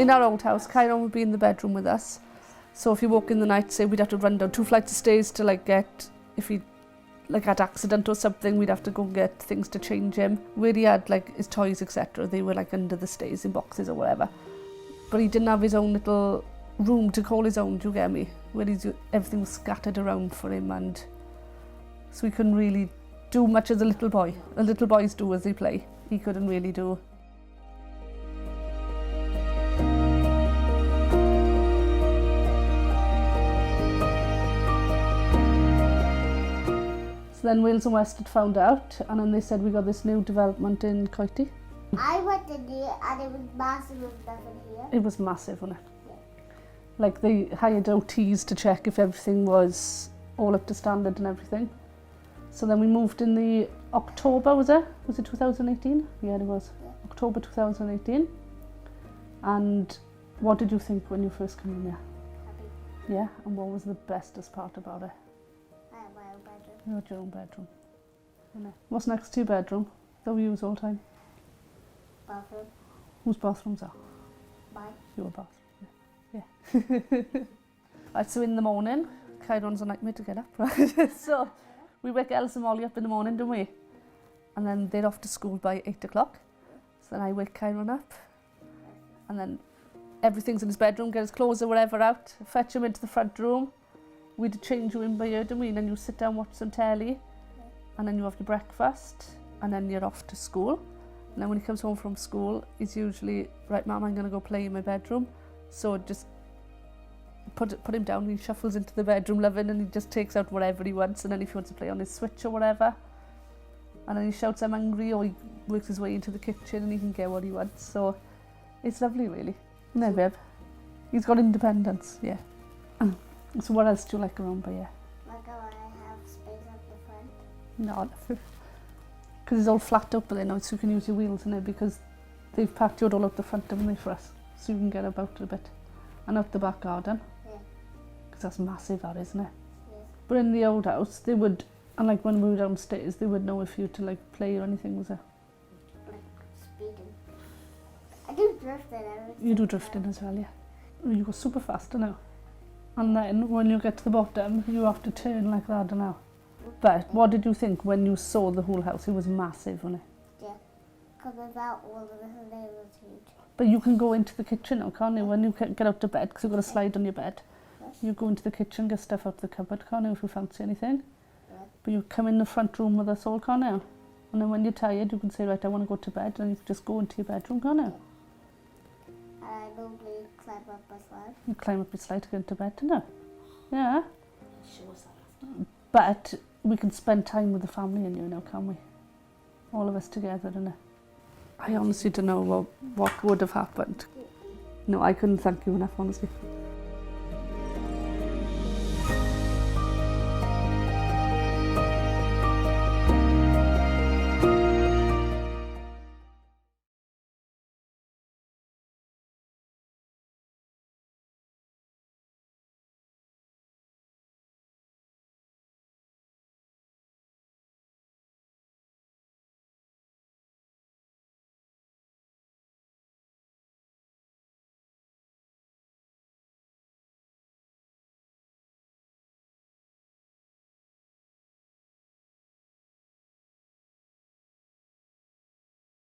In our old house, Kyron would be in the bedroom with us. So if you woke in the night, say we'd have to run down 2 flights of stairs to like get, if he like had accident or something, we'd have to go and get things to change him. Where he had like his toys, etc., they were like under the stairs in boxes or whatever. But he didn't have his own little room to call his own, do you get me? Where everything was scattered around for him, and so he couldn't really do much as a little boy. The little boys do as they play. He couldn't really do. So then Wales and West had found out, and then they said we got this new development in Gyda'i. I went in here and it was massive and stuff in here. It was massive, wasn't it? Yeah. Like they hired OTs to check if everything was all up to standard and everything. So then we moved in the October, was it? Was it 2018? Yeah, it was. Yeah. October 2018. And what did you think when you first came in here? Happy. Yeah, and what was the bestest part about it? I have my own bedroom. You had your own bedroom. What's next to your bedroom that we use all the time? Bathroom. Whose bathroom's that? Mine. Your bathroom. Yeah. Right, so in the morning, Kyron's a nightmare to get up. So we wake Ellis and Molly up in the morning, don't we? And then they're off to school by 8 o'clock. So then I wake Kyron up, and then everything's in his bedroom, get his clothes or whatever out, fetch him into the front room. We'd change you in by ear, don't we? And then you sit down, watch some telly, and then you have your breakfast, and then you're off to school. And then when he comes home from school, he's usually, right, Mum, I'm going to go play in my bedroom. So just put him down, he shuffles into the bedroom loving, and he just takes out whatever he wants. And then if he wants to play on his Switch or whatever, and then he shouts, I'm hungry, or he works his way into the kitchen and he can get what he wants. So it's lovely, really. No, babe. He's got independence, yeah. So what else do you like around by here? Like how I have space at the front. No, because it's all flat up there now, so you can use your wheels in it, because they've packed it all out the front, haven't they, for us, so you can get about a bit. And out the back garden. Yeah. Because that's massive, that, isn't it? Yes. But in the old house, they would, and like when we were downstairs, they would know if you to like play or anything, was it? Like speeding. I do drifting. You do drifting as well, yeah. You go super fast, now. And then when you get to the bottom, you have to turn like that, now. But what did you think when you saw the whole house? It was massive, wasn't it? Yeah. Because without all of this, it was huge. But you can go into the kitchen now, can't you? When you get out of bed, because you've got a slide on your bed. Yes. You go into the kitchen, get stuff out of the cupboard, can't you, if you fancy anything? Yeah. But you come in the front room with us all, can't you? And then when you're tired, you can say, right, I want to go to bed, and you can just go into your bedroom, can't you? Yeah. I normally climb up a slide. You climb up your slide to get into bed, don't you? Yeah. Show us that after. But we can spend time with the family in you now, can't we? All of us together, innit? I honestly don't know what would have happened. No, I couldn't thank you enough, honestly.